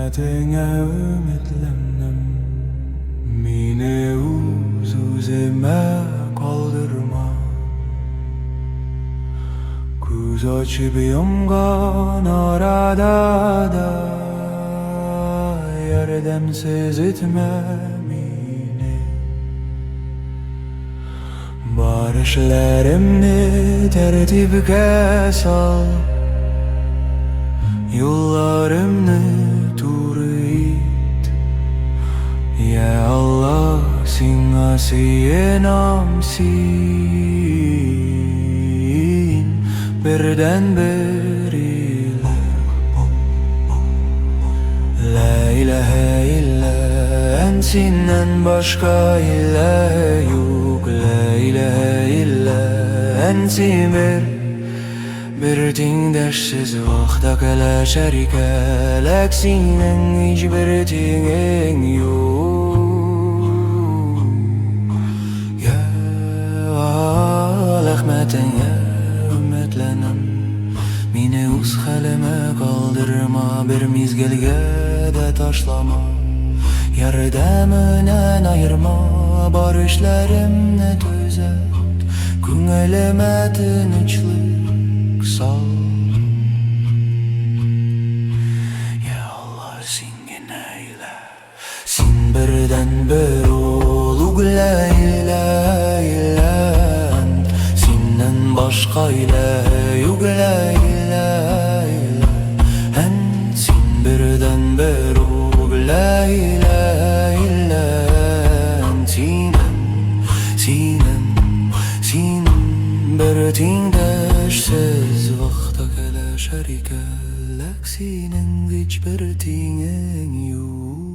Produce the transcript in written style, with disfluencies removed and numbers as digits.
rahmetine ümitlendim. Mine uzuzeme kaldırma. Göz açıp yumgan arada da yardımsız etme beni. Barışlarımı tertibke sal, yollarımı doğru it. Ya Allah, sana sığınamsin birden biriyle. La ilahe illa ensinden başka ilah yok. La ilahe illa ensi bir tengdashsiz vaqta kala şerikelek senin hiçbir tengin yok. Ya rahmetine ümitlenim. Meni o'z halime kaldırma, bir mizgilge de taşlama. Yardımından ayırma, barışlarımni tuzat, ko'nglime tinchlik sal. Ya Allah, sengina ila, sen birden bir ol, la ilahe illa ent, senden başka ilah yok. La ilahe illa ent, sen birden bir ol, la ilahe illa ent, senen bir tengdashsiz vaqta kala şerikelek senin hiçbir tengin yok.